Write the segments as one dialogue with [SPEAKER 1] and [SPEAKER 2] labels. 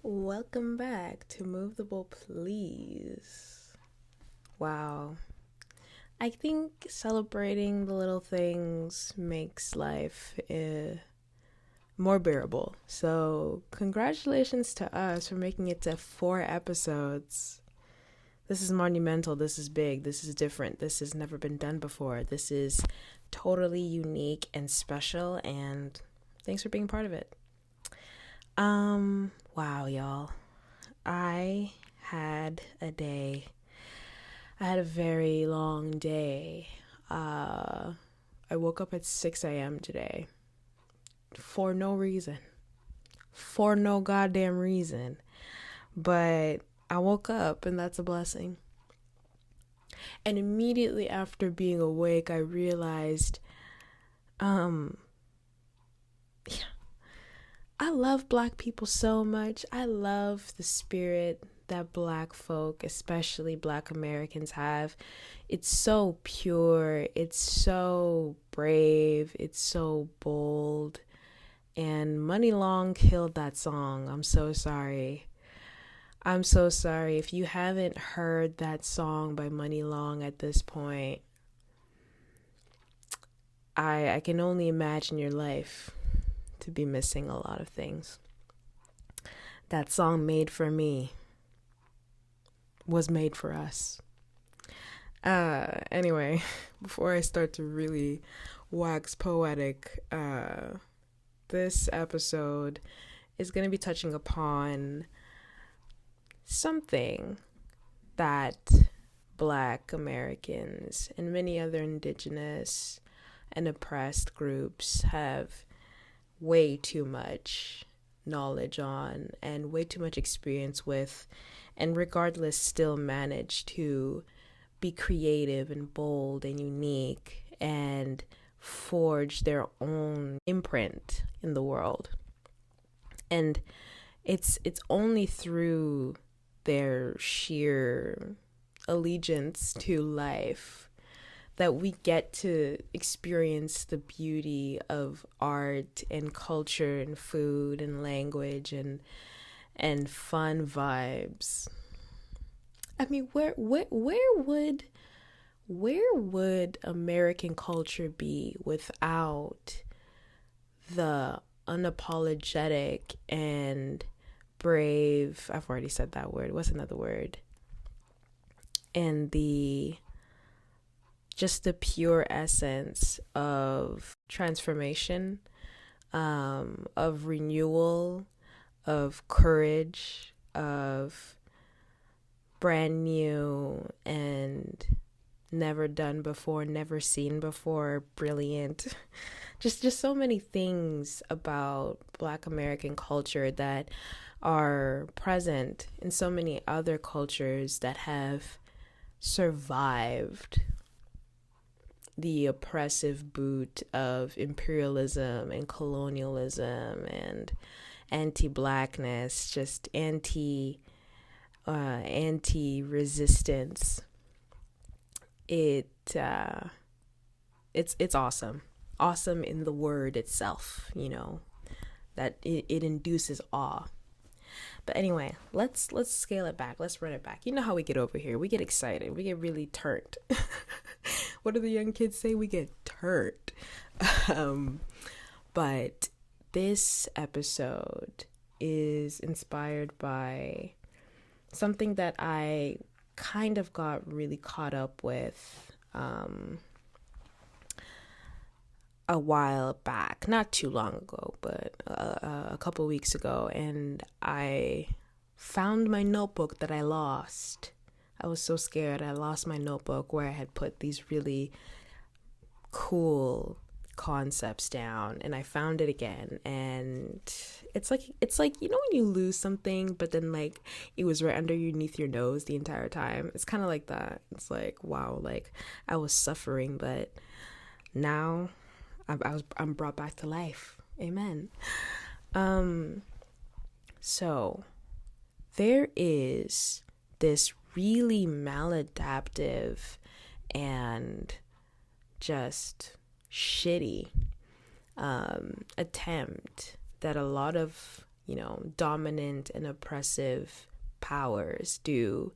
[SPEAKER 1] Welcome back to Movable Please. Wow. I think celebrating the little things makes life more bearable. So, congratulations to us for making it to 4 episodes. This is monumental. This is big. This is different. This has never been done before. This is totally unique and special, and thanks for being part of it. Wow, y'all. I had a day. I had a very long day. I woke up at 6 a.m. today for no reason. For no goddamn reason. But I woke up, and that's a blessing. And immediately after being awake, I realized, I love Black people so much. I love the spirit that Black folk, especially Black Americans, have. It's so pure. It's so brave. It's so bold. And Money Long killed that song. I'm so sorry. I'm so sorry. If you haven't heard that song by Money Long at this point, I can only imagine your life to be missing a lot of things. That song, Made for Me, was made for us. Anyway, before I start to really wax poetic, this episode is going to be touching upon something that Black Americans and many other indigenous and oppressed groups have way too much knowledge on and way too much experience with, and regardless still manage to be creative and bold and unique and forge their own imprint in the world. And it's only through their sheer allegiance to life that we get to experience the beauty of art and culture and food and language and fun vibes. I mean, where would American culture be without the unapologetic and brave, I've already said that word, what's another word? And just the pure essence of transformation, of renewal, of courage, of brand new and never done before, never seen before, brilliant. just so many things about Black American culture that are present in so many other cultures that have survived the oppressive boot of imperialism and colonialism and anti-Blackness, just anti-resistance. It's awesome. Awesome in the word itself, that it induces awe. But anyway, let's scale it back. Let's run it back. You know how we get over here. We get excited. We get really turned. What do the young kids say? We get turned. But this episode is inspired by something that I kind of got really caught up with a while back, not too long ago, but a couple weeks ago, and I found my notebook that I lost. I was so scared. I lost my notebook where I had put these really cool concepts down, and I found it again, and it's like when you lose something but then like it was right underneath your nose the entire time. It's kind of like that. It's like, wow, like I was suffering, but now I'm brought back to life. Amen. So there is this really maladaptive and just shitty attempt that a lot of dominant and oppressive powers do,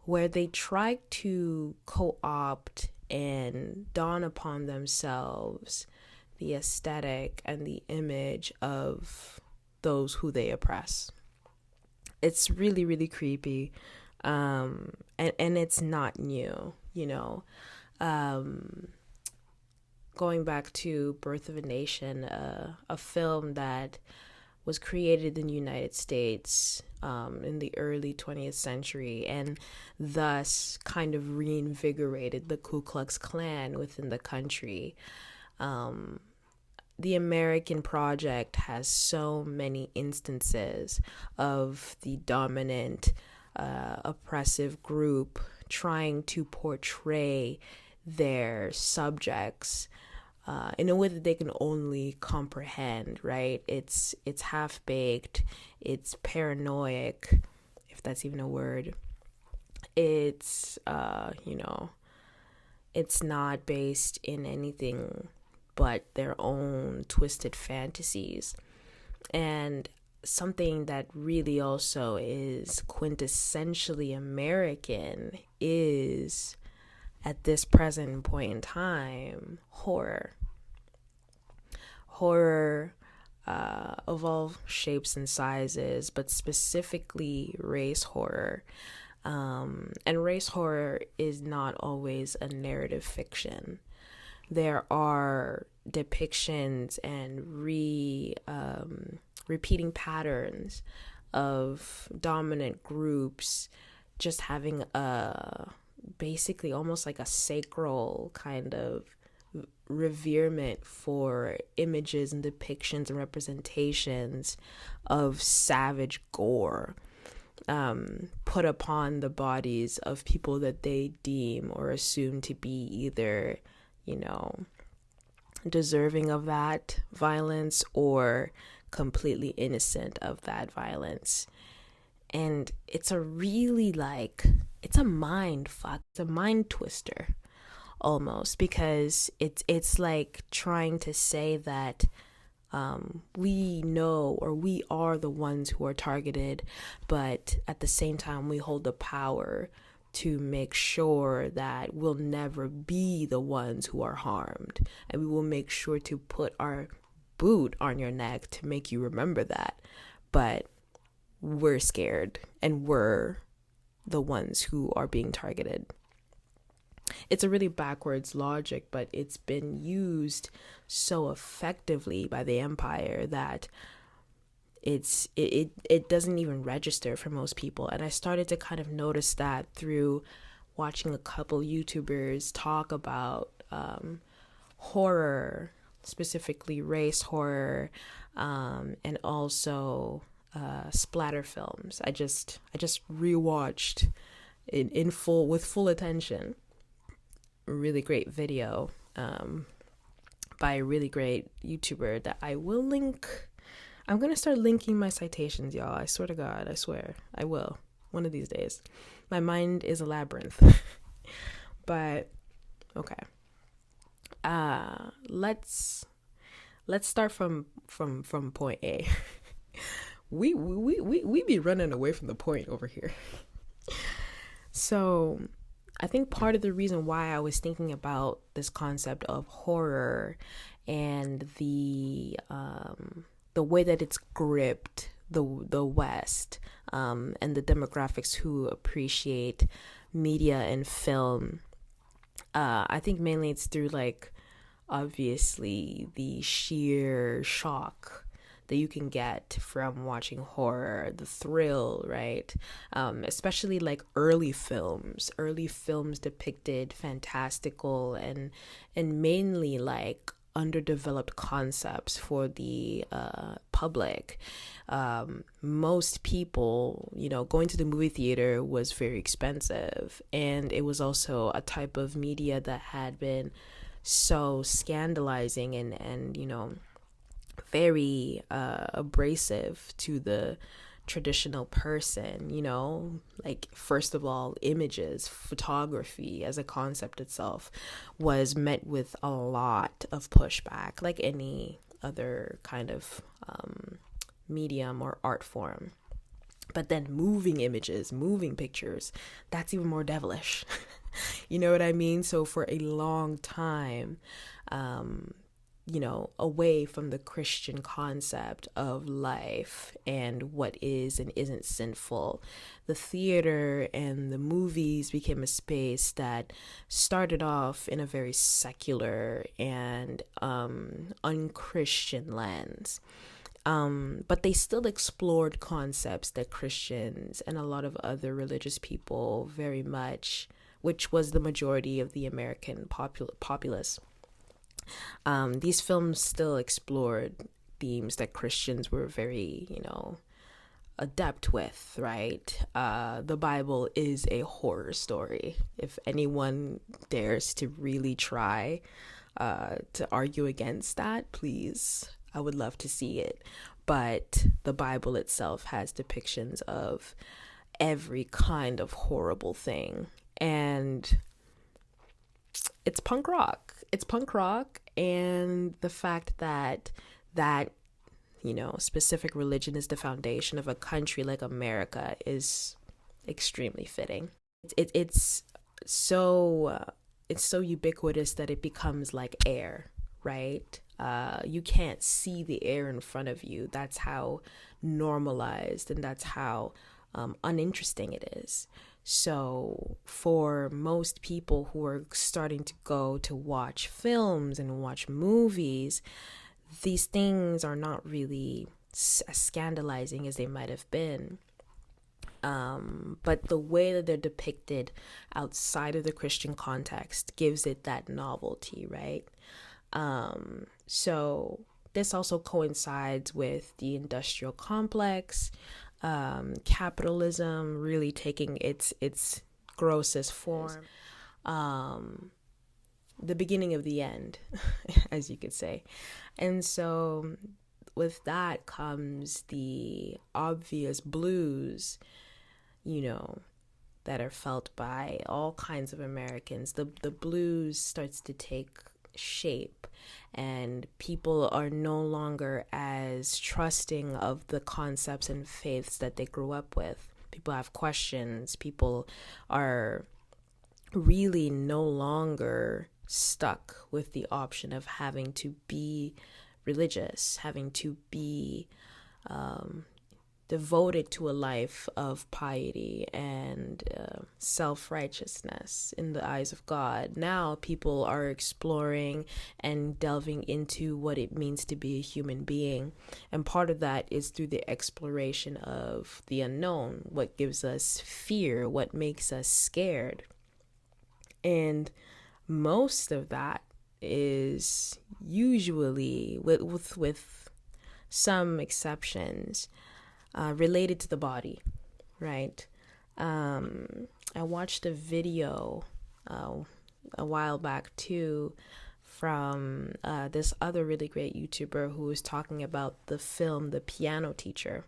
[SPEAKER 1] where they try to co-opt and dawn upon themselves the aesthetic and the image of those who they oppress. It's really, really creepy. And it's not new, going back to Birth of a Nation, a film that was created in the United States in the early 20th century, and thus kind of reinvigorated the Ku Klux Klan within the country. The American Project has so many instances of the dominant, oppressive group trying to portray their subjects in a way that they can only comprehend, right? It's half-baked, it's paranoid, if that's even a word. It's, it's not based in anything but their own twisted fantasies. And something that really also is quintessentially American is, at this present point in time, horror. Horror of all shapes and sizes, but specifically race horror. And race horror is not always a narrative fiction. There are depictions and repeating patterns of dominant groups just having basically almost like a sacral kind of reverement for images and depictions and representations of savage gore put upon the bodies of people that they deem or assume to be either, deserving of that violence or completely innocent of that violence. And it's a really it's a mind fuck, it's a mind twister almost, because it's like trying to say that we know, or we are the ones who are targeted, but at the same time we hold the power to make sure that we'll never be the ones who are harmed, and we will make sure to put our boot on your neck to make you remember that. But we're scared and we're the ones who are being targeted. It's a really backwards logic, but it's been used so effectively by the empire that it doesn't even register for most people. And I started to kind of notice that through watching a couple YouTubers talk about horror, specifically race horror, and also splatter films. I just rewatched in full, with full attention, a really great video by a really great YouTuber that I will link. I'm gonna start linking my citations, y'all. I swear to God, I swear I will one of these days. My mind is a labyrinth. But okay, let's start from point A. we be running away from the point over here. So I think part of the reason why I was thinking about this concept of horror and the way that it's gripped the West, and the demographics who appreciate media and film, I think mainly it's through obviously the sheer shock that you can get from watching horror, the thrill, right? Especially early films depicted fantastical and mainly underdeveloped concepts for the public. Most people, going to the movie theater was very expensive, and it was also a type of media that had been so scandalizing and very abrasive to the traditional person, first of all, images, photography as a concept itself was met with a lot of pushback, like any other kind of medium or art form. But then moving images, moving pictures, that's even more devilish. You know what I mean? So for a long time, away from the Christian concept of life and what is and isn't sinful, the theater and the movies became a space that started off in a very secular and unchristian lens. But they still explored concepts that Christians and a lot of other religious people very much, which was the majority of the American populace. These films still explored themes that Christians were very, adept with, right? The Bible is a horror story. If anyone dares to really try to argue against that, please, I would love to see it. But the Bible itself has depictions of every kind of horrible thing. And it's punk rock. And the fact that specific religion is the foundation of a country like America is extremely fitting. It's so ubiquitous that it becomes like air, right? You can't see the air in front of you. That's how normalized and that's how uninteresting it is. So for most people who are starting to go to watch films and watch movies, these things are not really as scandalizing as they might have been. But the way that they're depicted outside of the Christian context gives it that novelty, right? So this also coincides with the industrial complex, capitalism really taking its grossest form, the beginning of the end, as you could say. And so with that comes the obvious blues, that are felt by all kinds of Americans. The blues starts to take shape, and people are no longer as trusting of the concepts and faiths that they grew up with. People have questions. People are really no longer stuck with the option of having to be religious, having to be devoted to a life of piety and self-righteousness in the eyes of God. Now people are exploring and delving into what it means to be a human being. And part of that is through the exploration of the unknown, what gives us fear, what makes us scared. And most of that is usually, with some exceptions, related to the body, right? I watched a video a while back too from this other really great YouTuber who was talking about the film The Piano Teacher.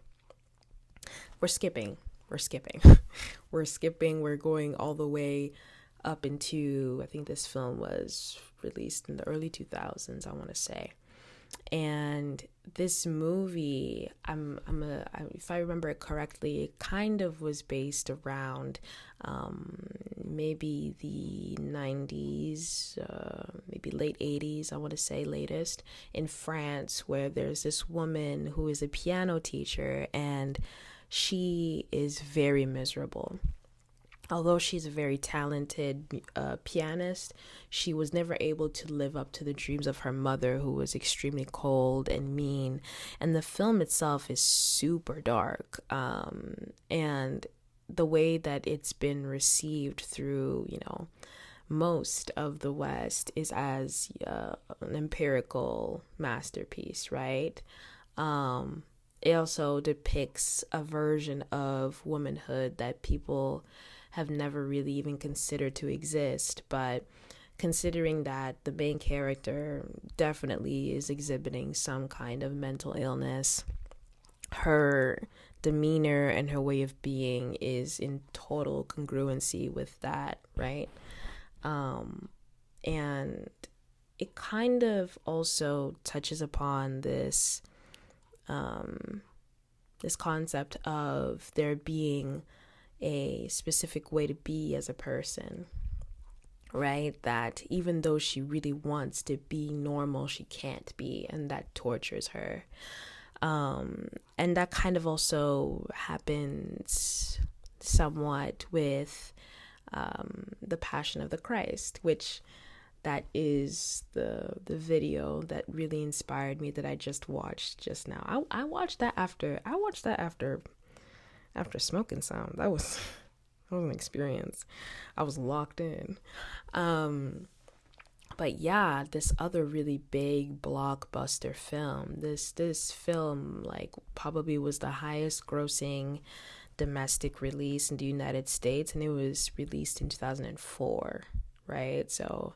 [SPEAKER 1] We're skipping. We're going all the way up into, I think this film was released in the early 2000s, I want to say. And this movie, if I remember it correctly, it kind of was based around maybe the 90s, maybe late 80s, I want to say latest, in France, where there's this woman who is a piano teacher, and she is very miserable. Although she's a very talented pianist, she was never able to live up to the dreams of her mother, who was extremely cold and mean. And the film itself is super dark. And the way that it's been received through, most of the West is as an empirical masterpiece, right? It also depicts a version of womanhood that people have never really even considered to exist. But considering that the main character definitely is exhibiting some kind of mental illness, her demeanor and her way of being is in total congruency with that, right? And it kind of also touches upon this this concept of there being a specific way to be as a person, right? That even though she really wants to be normal, she can't be, and that tortures her. And that kind of also happens somewhat with the Passion of the Christ, which that is the video that really inspired me that I just watched just now. I watched that after smoking some. That was an experience. I was locked in. But yeah, this other really big blockbuster film. This film like probably was the highest grossing domestic release in the United States, and it was released in 2004, right? So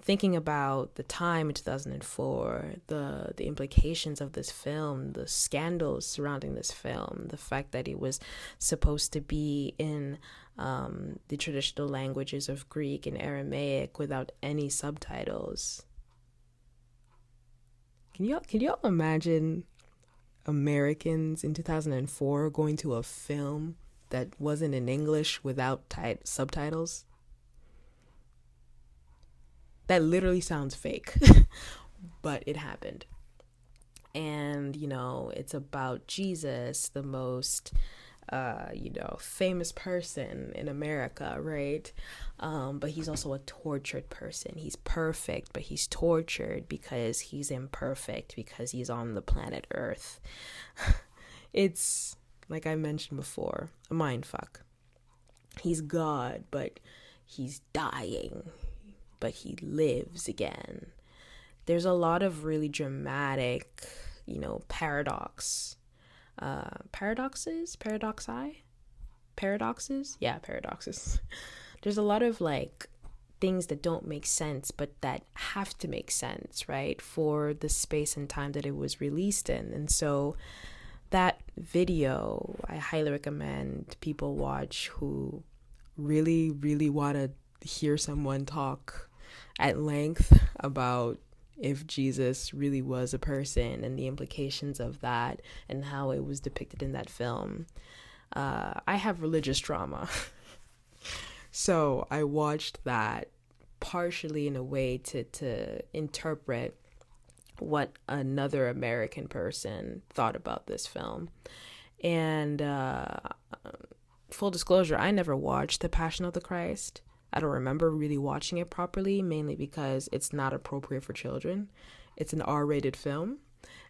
[SPEAKER 1] thinking about the time in 2004, the implications of this film, the scandals surrounding this film, the fact that it was supposed to be in the traditional languages of Greek and Aramaic without any subtitles. Can y'all imagine Americans in 2004 going to a film that wasn't in English without subtitles? That literally sounds fake, but it happened. And, it's about Jesus, the most, famous person in America, right? But he's also a tortured person. He's perfect, but he's tortured because he's imperfect, because he's on the planet Earth. It's, like I mentioned before, a mindfuck. He's God, but he's dying, but he lives again. There's a lot of really dramatic, paradoxes. There's a lot of like things that don't make sense, but that have to make sense, right, for the space and time that it was released in. And so that video, I highly recommend people watch who really, really want to hear someone talk at length about if Jesus really was a person and the implications of that and how it was depicted in that film. I have religious trauma. So I watched that partially in a way to interpret what another American person thought about this film. And full disclosure, I never watched The Passion of the Christ. I don't remember really watching it properly, mainly because it's not appropriate for children. It's an R-rated film,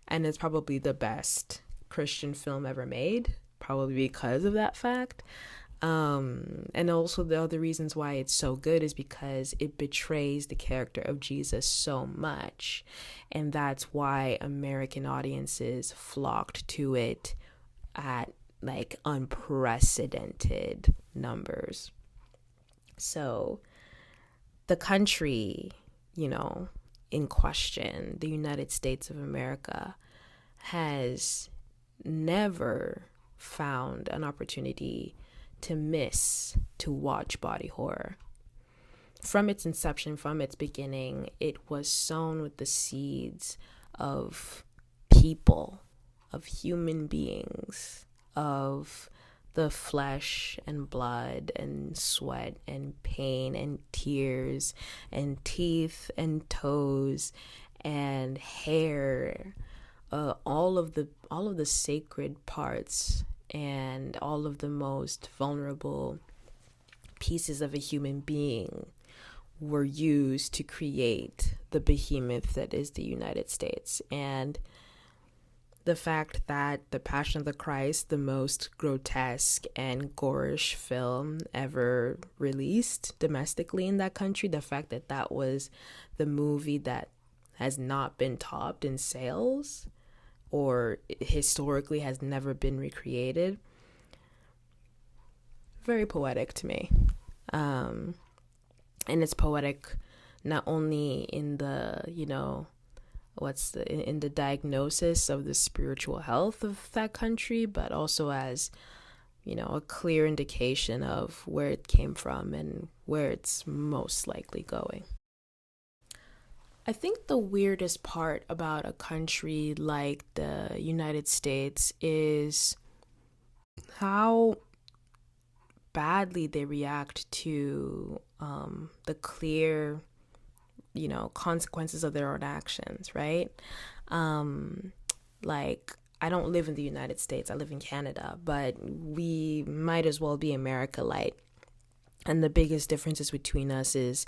[SPEAKER 1] and it's probably the best Christian film ever made, probably because of that fact. And also the other reasons why it's so good is because it betrays the character of Jesus so much. And that's why American audiences flocked to it at like unprecedented numbers. So the country, in question, the United States of America, has never found an opportunity to miss to watch body horror. From its inception, from its beginning, it was sown with the seeds of people, of human beings, of the flesh and blood and sweat and pain and tears and teeth and toes and hair, all of the sacred parts and all of the most vulnerable pieces of a human being were used to create the behemoth that is the United States. And the fact that The Passion of the Christ, the most grotesque and gorish film ever released domestically in that country, the fact that that was the movie that has not been topped in sales or historically has never been recreated, very poetic to me. And it's poetic not only in the, in the diagnosis of the spiritual health of that country, but also as, a clear indication of where it came from and where it's most likely going. I think the weirdest part about a country like the United States is how badly they react to the clear, consequences of their own actions, right? Um, like, I don't live in the United States, I live in Canada, but we might as well be America light. And the biggest differences between us is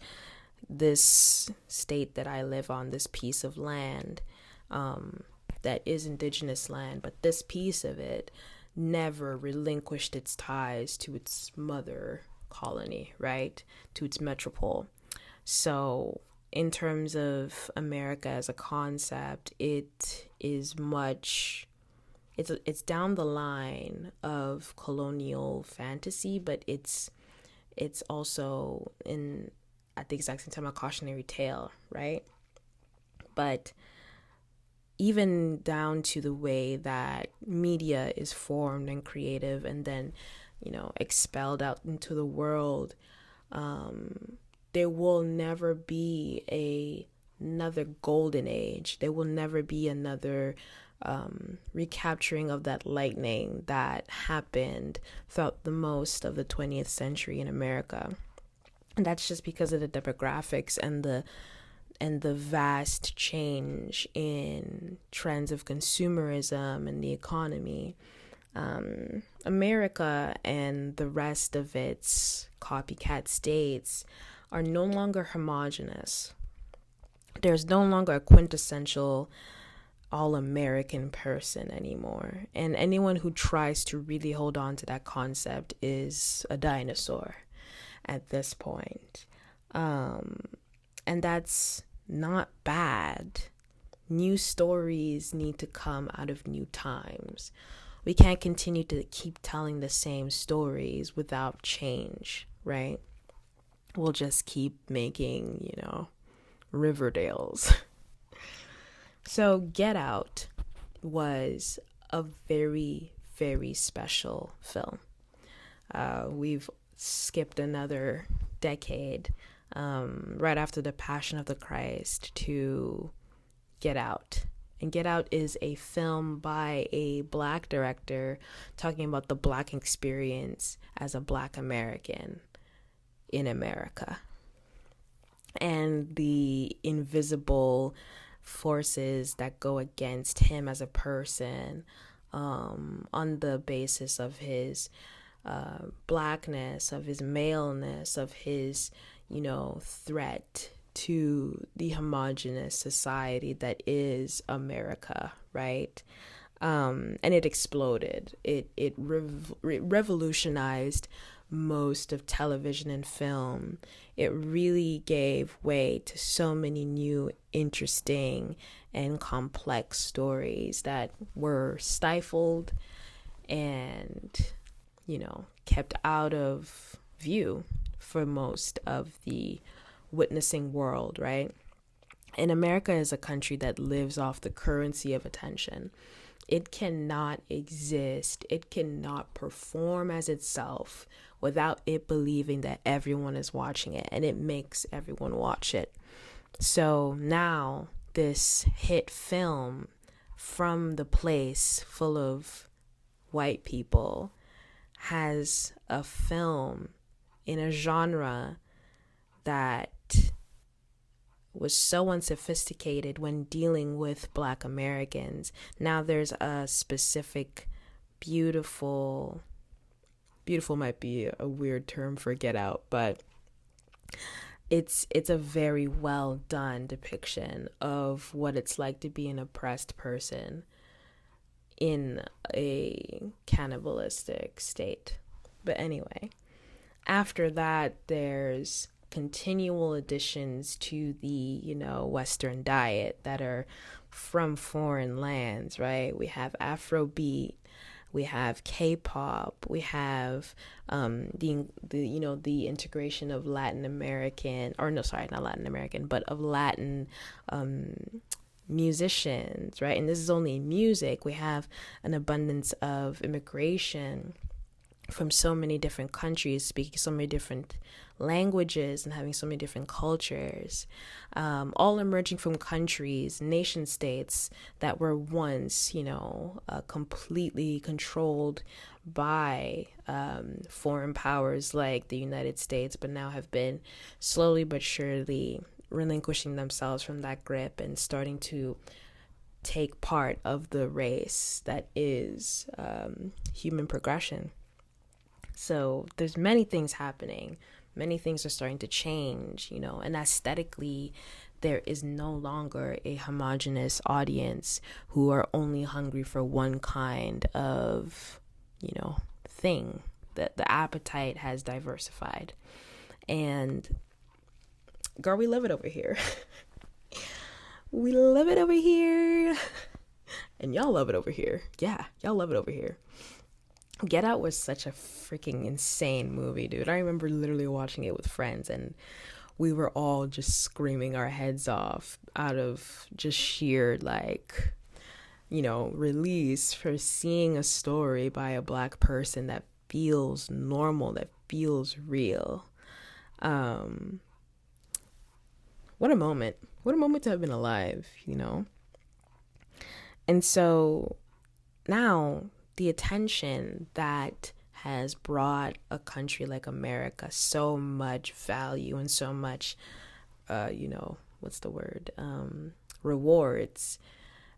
[SPEAKER 1] this state that I live on, this piece of land that is indigenous land, but this piece of it never relinquished its ties to its mother colony, right? To its metropole. So, in terms of America as a concept, it is much. It's down the line of colonial fantasy, but it's also in at the exact same time a cautionary tale, right? But even down to the way that media is formed and creative and then, expelled out into the world, there will never be another golden age. There will never be another recapturing of that lightning that happened throughout the most of the 20th century in America. And that's just because of the demographics and the vast change in trends of consumerism and the economy. America and the rest of its copycat states are no longer homogenous. There's no longer a quintessential all-American person anymore. And anyone who tries to really hold on to that concept is a dinosaur at this point. And that's not bad. New stories need to come out of new times. We can't continue to keep telling the same stories without change, right? We'll just keep making, Riverdales. So Get Out was a very, very special film. We've skipped another decade right after the Passion of the Christ to Get Out. And Get Out is a film by a Black director talking about the Black experience as a Black American in America and the invisible forces that go against him as a person on the basis of his Blackness, of his maleness, of his, threat to the homogenous society that is America, right? And it exploded. It revolutionized most of television and film. It really gave way to so many new, interesting, and complex stories that were stifled and, kept out of view for most of the witnessing world, right? And America is a country that lives off the currency of attention. It cannot exist, it cannot perform as itself without it believing that everyone is watching it, and it makes everyone watch it. So now this hit film from the place full of white people has a film in a genre that was so unsophisticated when dealing with Black Americans. Now there's a specific beautiful might be a weird term for Get Out, but it's a very well done depiction of what it's like to be an oppressed person in a cannibalistic state. But anyway, after that, there's continual additions to the, Western diet that are from foreign lands, right? We have Afrobeat, we have K-pop, we have the integration of Latin American, or no, sorry, not Latin American, but of Latin musicians, right? And this is only in music. We have an abundance of immigration from so many different countries, speaking so many different languages and having so many different cultures, all emerging from countries, nation states that were once, completely controlled by foreign powers like the United States, but now have been slowly but surely relinquishing themselves from that grip and starting to take part of the race that is human progression. So there's many things happening. Many things are starting to change, and aesthetically, there is no longer a homogenous audience who are only hungry for one kind of, thing. The appetite has diversified. And girl, we live it over here. We live it over here. And y'all love it over here. Yeah, y'all love it over here. Get Out was such a freaking insane movie, dude. I remember literally watching it with friends, and we were all just screaming our heads off out of just sheer, release for seeing a story by a Black person that feels normal, that feels real. What a moment. What a moment to have been alive, And so now the attention that has brought a country like America so much value and so much, rewards,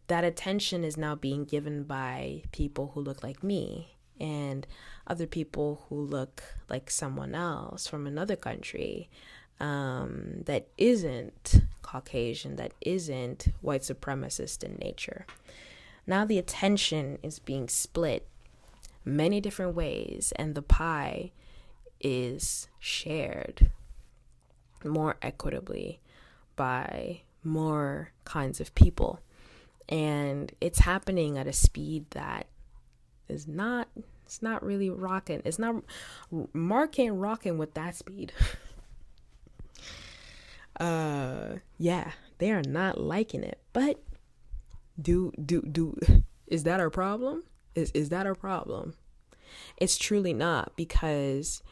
[SPEAKER 1] that attention is now being given by people who look like me and other people who look like someone else from another country that isn't Caucasian, that isn't white supremacist in nature. Now the attention is being split many different ways, and the pie is shared more equitably by more kinds of people. And it's happening at a speed that is not, it's not really rocking. It's not, Mark ain't rocking with that speed. Yeah, they are not liking it. But is that our problem? Is that our problem? It's truly not, because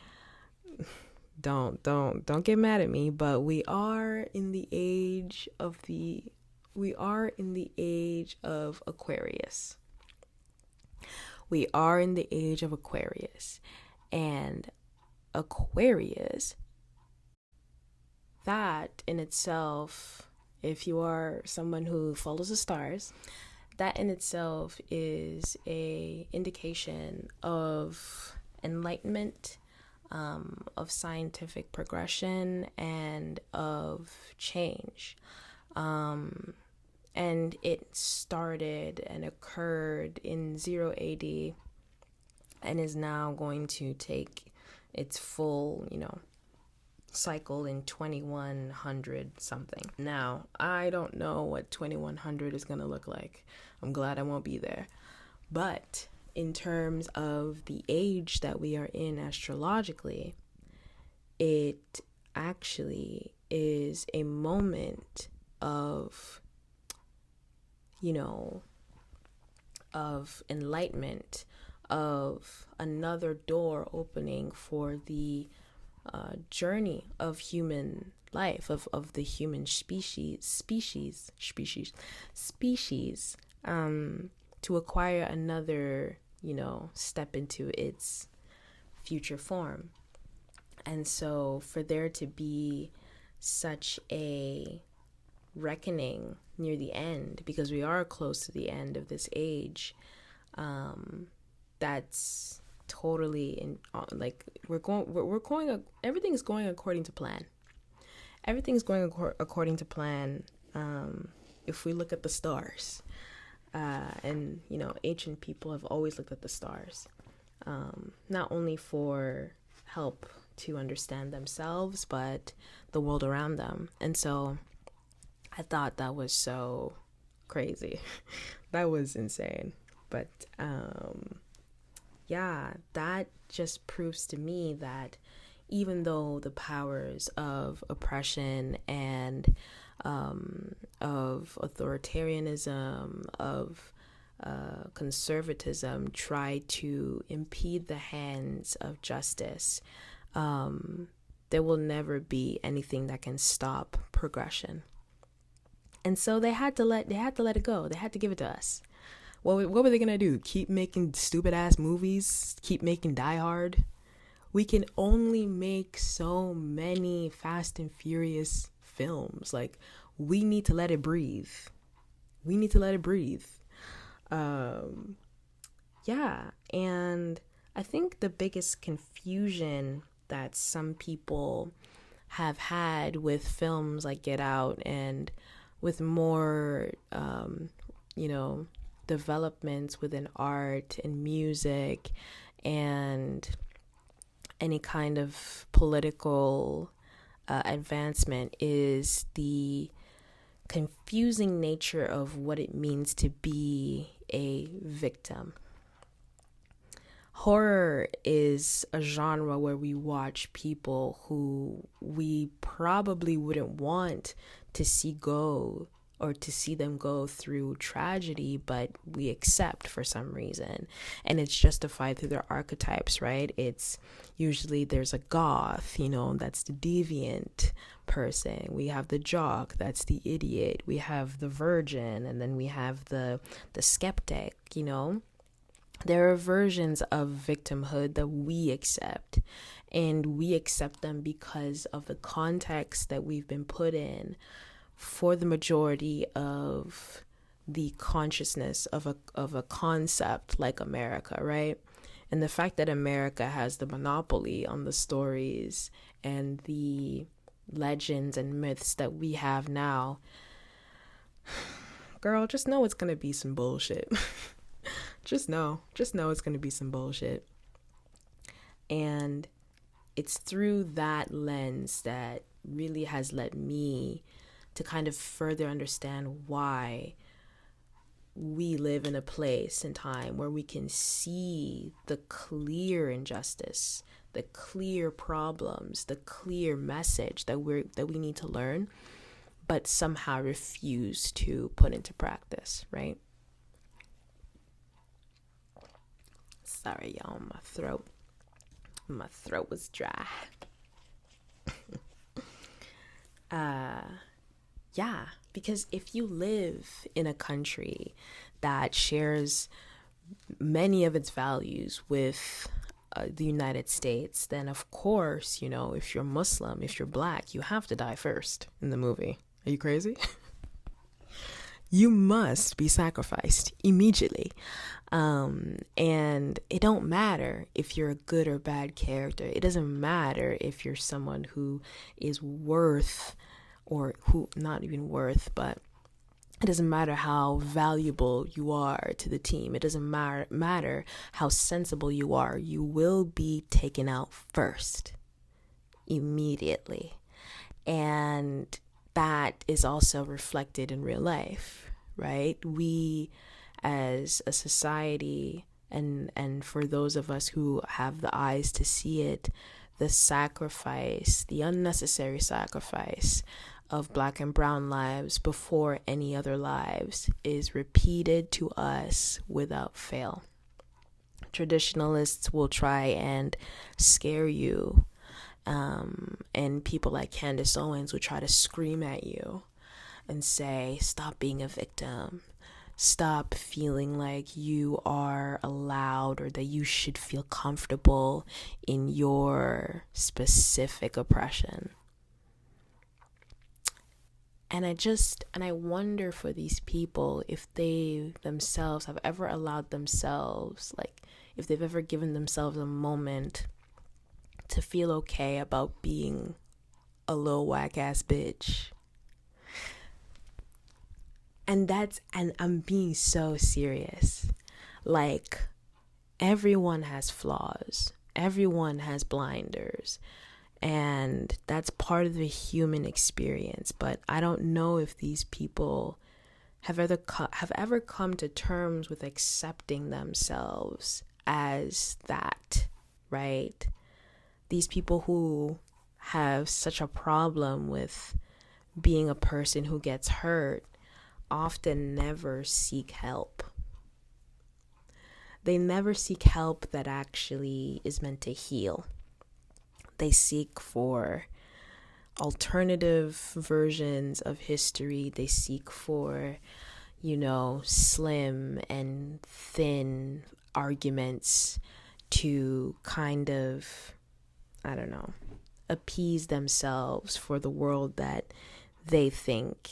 [SPEAKER 1] don't get mad at me, but we are in the age of Aquarius. We are in the age of Aquarius. And Aquarius, that in itself, if you are someone who follows the stars, that in itself is a indication of enlightenment, of scientific progression, and of change. And it started and occurred in 0 AD and is now going to take its full, cycle in 2100 something. Now, I don't know what 2100 is going to look like. I'm glad I won't be there. But in terms of the age that we are in astrologically, it actually is a moment of, of enlightenment, of another door opening for the journey of human life, of the human species, to acquire another, step into its future form. And so for there to be such a reckoning near the end, because we are close to the end of this age, that's totally everything is going according to plan. Everything's going according to plan. If we look at the stars, and ancient people have always looked at the stars, not only for help to understand themselves, but the world around them. And so I thought that was so crazy. That was insane. But yeah, that just proves to me that even though the powers of oppression and of authoritarianism, of conservatism try to impede the hands of justice, there will never be anything that can stop progression. And so they had to let it go. They had to give it to us. What were they gonna do? Keep making stupid ass movies? Keep making Die Hard? We can only make so many Fast and Furious films. Like, we need to let it breathe. We need to let it breathe. Yeah, and I think the biggest confusion that some people have had with films like Get Out and with more, developments within art and music and any kind of political advancement is the confusing nature of what it means to be a victim. Horror is a genre where we watch people who we probably wouldn't want to see go or to see them go through tragedy, but we accept for some reason. And it's justified through their archetypes, right? It's usually there's a goth, that's the deviant person. We have the jock, that's the idiot. We have the virgin, and then we have the skeptic, There are versions of victimhood that we accept, and we accept them because of the context that we've been put in for the majority of the consciousness of a concept like America, right? And the fact that America has the monopoly on the stories and the legends and myths that we have now, girl, just know it's gonna be some bullshit. Just know it's gonna be some bullshit. And it's through that lens that really has led me to kind of further understand why we live in a place and time where we can see the clear injustice, the clear problems, the clear message that we need to learn, but somehow refuse to put into practice, right? Sorry, y'all, my throat was dry. Yeah, because if you live in a country that shares many of its values with the United States, then of course, if you're Muslim, if you're Black, you have to die first in the movie. Are you crazy? You must be sacrificed immediately. And it don't matter if you're a good or bad character. It doesn't matter if you're someone who is worth, or who not even worth, but it doesn't matter how valuable you are to the team. It doesn't matter how sensible you are. You will be taken out first, immediately. And that is also reflected in real life, right? We as a society, and for those of us who have the eyes to see it, the sacrifice, the unnecessary sacrifice of Black and brown lives before any other lives is repeated to us without fail. Traditionalists will try and scare you, and people like Candace Owens will try to scream at you and say, stop being a victim. Stop feeling like you are allowed or that you should feel comfortable in your specific oppression. And I wonder for these people if they themselves have ever allowed themselves, like if they've ever given themselves a moment to feel okay about being a little whack ass bitch. And I'm being so serious. Like, everyone has flaws. Everyone has blinders. And that's part of the human experience. But I don't know if these people have ever come to terms with accepting themselves as that, right? These people who have such a problem with being a person who gets hurt often never seek help. they never seek help that actually is meant to heal. They seek for alternative versions of history. They seek for, slim and thin arguments to kind of, I don't know, appease themselves for the world that they think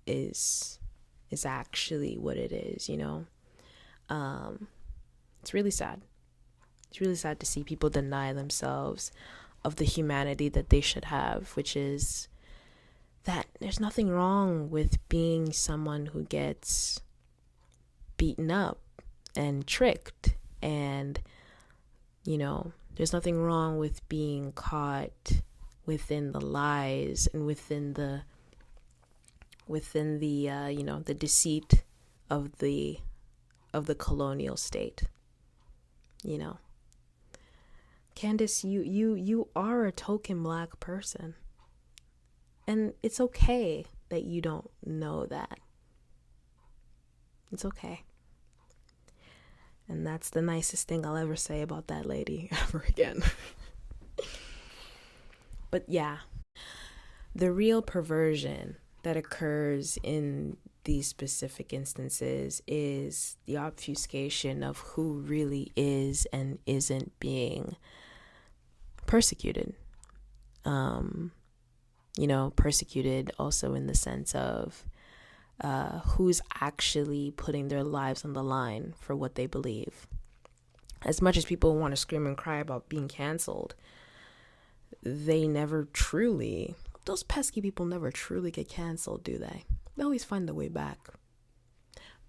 [SPEAKER 1] is actually what it is. It's really sad. It's really sad to see people deny themselves of the humanity that they should have, which is that there's nothing wrong with being someone who gets beaten up and tricked, and there's nothing wrong with being caught within the lies and within the the deceit of the colonial state. Candace, you are a token Black person, and it's okay that you don't know that. It's okay. And that's the nicest thing I'll ever say about that lady ever again. But yeah, the real perversion that occurs in these specific instances is the obfuscation of who really is and isn't being persecuted. Persecuted also in the sense of who's actually putting their lives on the line for what they believe. As much as people want to scream and cry about being canceled, those pesky people never truly get canceled, do they? They always find their way back.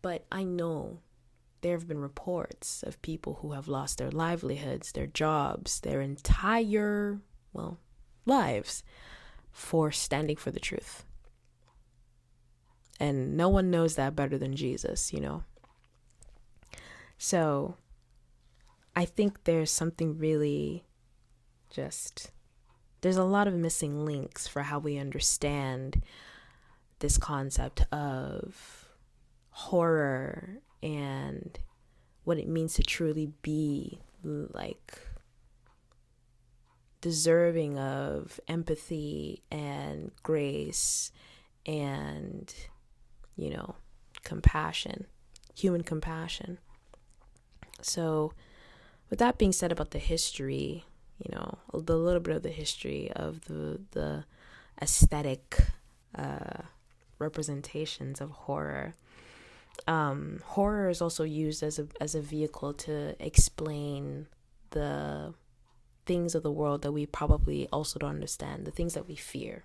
[SPEAKER 1] But I know there have been reports of people who have lost their livelihoods, their jobs, their entire, lives for standing for the truth. And no one knows that better than Jesus, So I think there's something really there's a lot of missing links for how we understand this concept of horror and what it means to truly be deserving of empathy and grace and compassion, human compassion. So with that being said about the history, the little bit of the history of the aesthetic representations of horror. Horror is also used as a vehicle to explain the things of the world that we probably also don't understand, the things that we fear.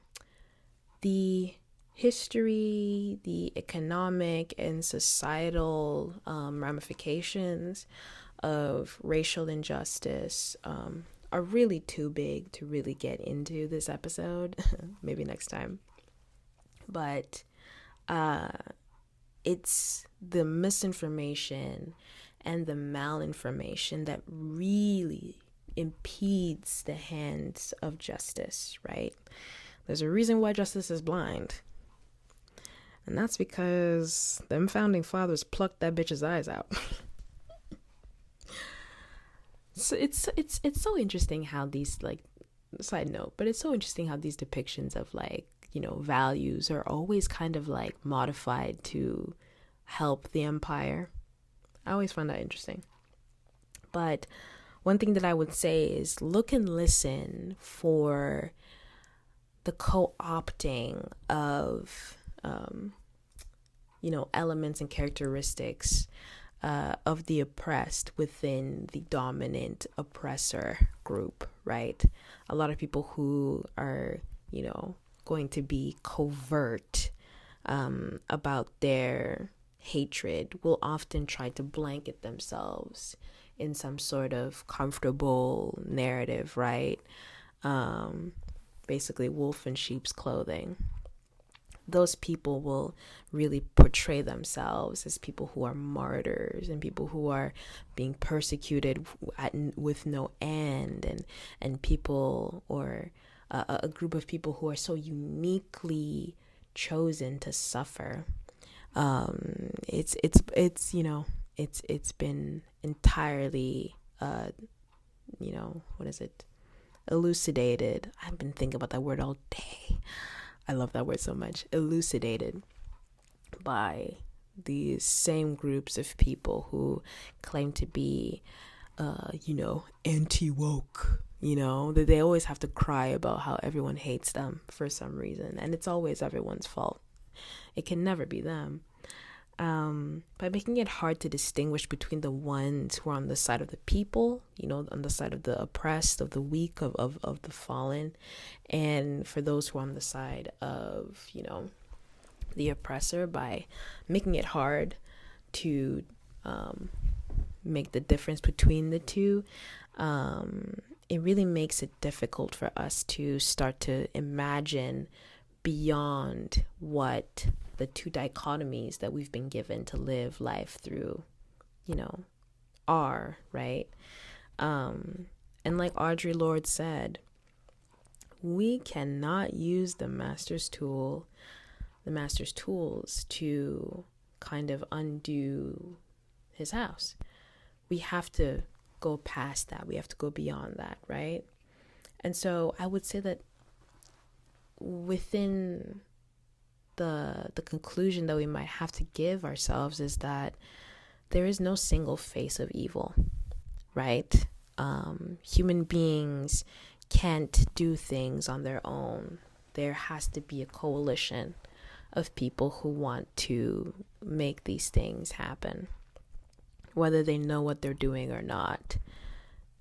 [SPEAKER 1] The history, the economic and societal ramifications of racial injustice are really too big to really get into this episode. Maybe next time. But it's the misinformation and the malinformation that really impedes the hands of justice, right? There's a reason why justice is blind. And that's because them founding fathers plucked that bitch's eyes out. So it's so interesting how these, side note, but it's so interesting how these depictions of values are always kind of modified to help the empire. I always find that interesting. But one thing that I would say is look and listen for the co-opting of elements and characteristics of the oppressed within the dominant oppressor group, right? A lot of people who are, going to be covert about their hatred will often try to blanket themselves in some sort of comfortable narrative, right? Basically wolf in sheep's clothing. Those people will really portray themselves as people who are martyrs and people who are being persecuted with no end, and people, or a group of people who are so uniquely chosen to suffer. It's it's been entirely elucidated. I've been thinking about that word all day. I love that word so much. Elucidated by these same groups of people who claim to be anti-woke, that they always have to cry about how everyone hates them for some reason, and it's always everyone's fault. It can never be them. By making it hard to distinguish between the ones who are on the side of the people, on the side of the oppressed, of the weak, of the fallen, and for those who are on the side of, the oppressor, by making it hard to make the difference between the two, it really makes it difficult for us to start to imagine beyond what the two dichotomies that we've been given to live life through, are, right? And like Audre Lorde said, we cannot use the master's tools to kind of undo his house. We have to go past that. We have to go beyond that, right? And so I would say that within the conclusion that we might have to give ourselves is that there is no single face of evil, right? Human beings can't do things on their own. There has to be a coalition of people who want to make these things happen. Whether they know what they're doing or not,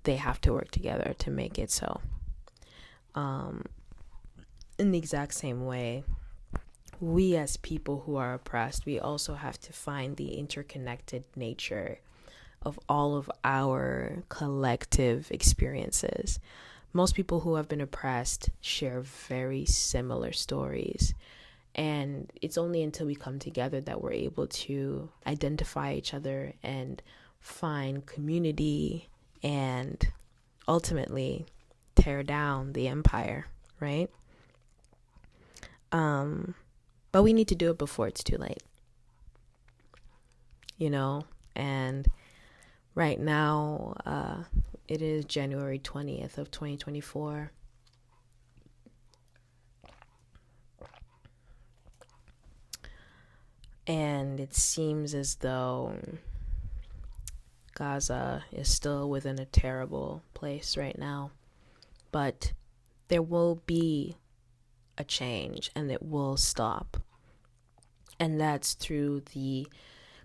[SPEAKER 1] they have to work together to make it so. In the exact same way, we as people who are oppressed, we also have to find the interconnected nature of all of our collective experiences. Most people who have been oppressed share very similar stories. And it's only until we come together that we're able to identify each other and find community and ultimately tear down the empire, right? But we need to do it before it's too late, and right now it is January 20th of 2024. And it seems as though Gaza is still within a terrible place right now. But there will be a change, and it will stop. And that's through the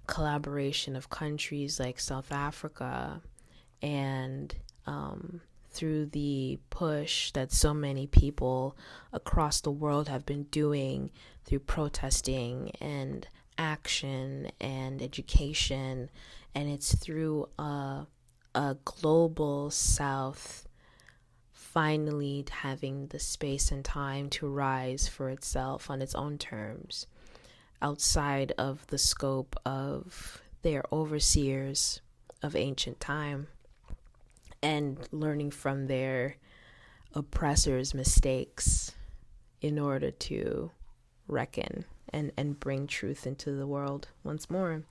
[SPEAKER 1] collaboration of countries like South Africa, and through the push that so many people across the world have been doing through protesting and action and education. And it's through a global South finally having the space and time to rise for itself on its own terms, outside of the scope of their overseers of ancient time, and learning from their oppressors' mistakes in order to reckon and bring truth into the world once more.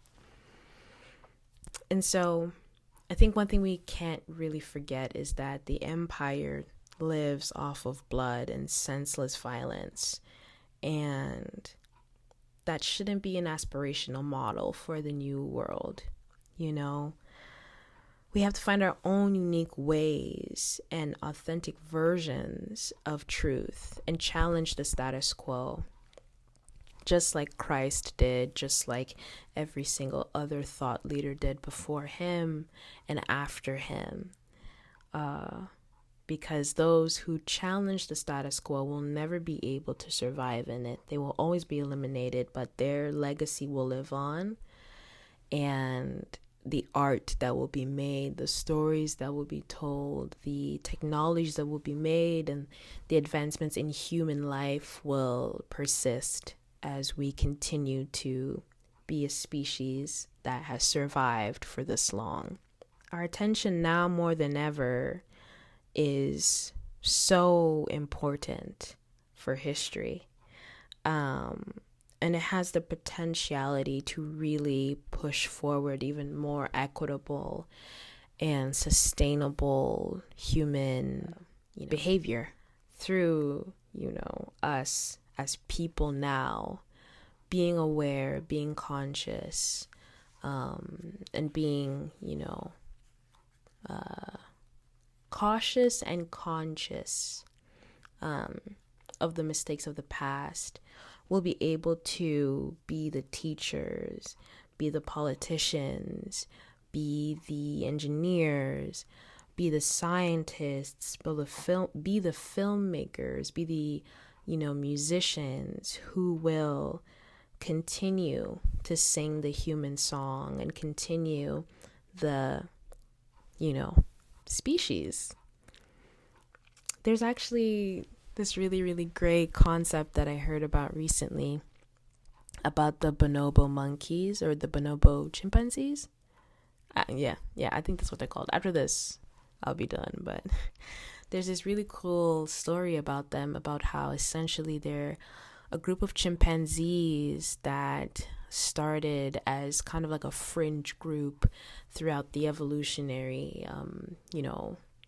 [SPEAKER 1] And so I think one thing we can't really forget is that the empire lives off of blood and senseless violence, and that shouldn't be an aspirational model for the new world. We have to find our own unique ways and authentic versions of truth and challenge the status quo, just like Christ did, just like every single other thought leader did before him and after him. Because those who challenge the status quo will never be able to survive in it. They will always be eliminated, but their legacy will live on. And the art that will be made, the stories that will be told, the technologies that will be made, and the advancements in human life will persist as we continue to be a species that has survived for this long. Our attention now more than ever is so important for history. And it has the potentiality to really push forward even more equitable and sustainable human behavior through, us as people now being aware, being conscious, and being, cautious and conscious of the mistakes of the past. We'll be able to be the teachers, be the politicians, be the engineers, be the scientists, be the filmmakers, be the, musicians who will continue to sing the human song and continue the, species. There's actually this really, really great concept that I heard about recently about the bonobo monkeys or the bonobo chimpanzees. Yeah, I think that's what they're called. After this, I'll be done. But there's this really cool story about them, about how essentially they're a group of chimpanzees that started as kind of like a fringe group throughout the evolutionary,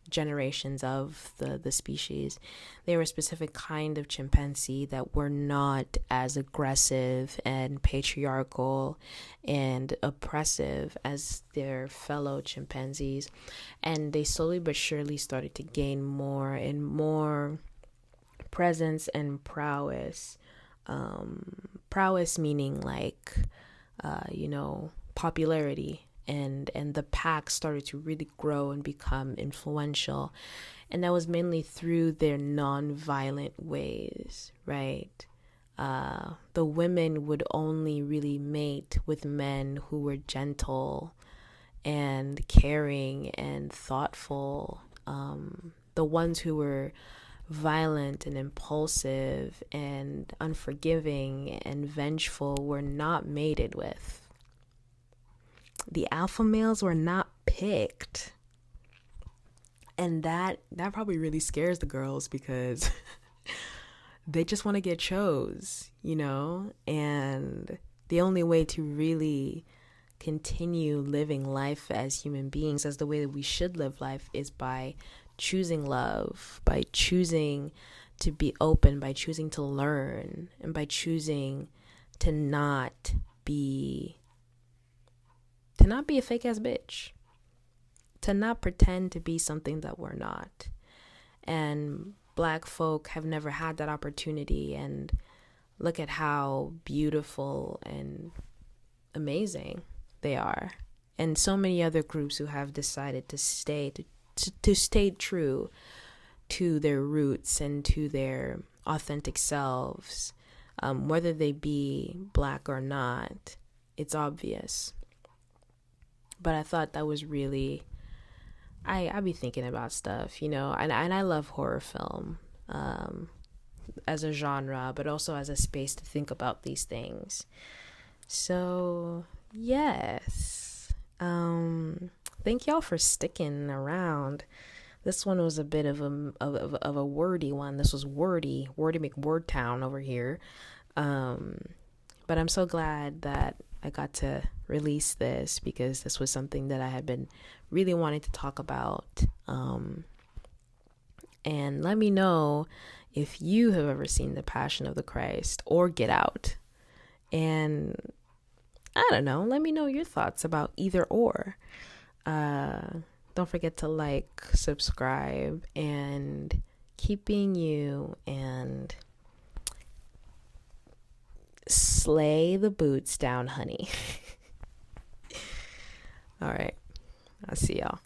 [SPEAKER 1] generations of the species. They were a specific kind of chimpanzee that were not as aggressive and patriarchal and oppressive as their fellow chimpanzees, and they slowly but surely started to gain more and more presence and prowess. Prowess meaning like popularity, and the pack started to really grow and become influential, and that was mainly through their non-violent ways, right? The women would only really mate with men who were gentle and caring and thoughtful. The ones who were violent and impulsive and unforgiving and vengeful were not mated with. The alpha males were not picked. And that probably really scares the girls because they just want to get chose, and the only way to really continue living life as human beings, as the way that we should live life, is by choosing love, by choosing to be open, by choosing to learn, and by choosing to not be a fake ass bitch, to not pretend to be something that we're not. And Black folk have never had that opportunity, and look at how beautiful and amazing they are. And so many other groups who have decided to stay true to their roots and to their authentic selves, whether they be Black or not, it's obvious. But I thought that was really, I be thinking about stuff, and I love horror film as a genre, but also as a space to think about these things. So yes, thank y'all for sticking around. This one was a bit of a wordy one. This was wordy McWordtown over here. But I'm so glad that I got to release this, because this was something that I had been really wanting to talk about. And let me know if you have ever seen The Passion of the Christ or Get Out. And I don't know, let me know your thoughts about either or. Don't forget to like, subscribe, and keeping you, and slay the boots down, honey. All right, I'll see y'all.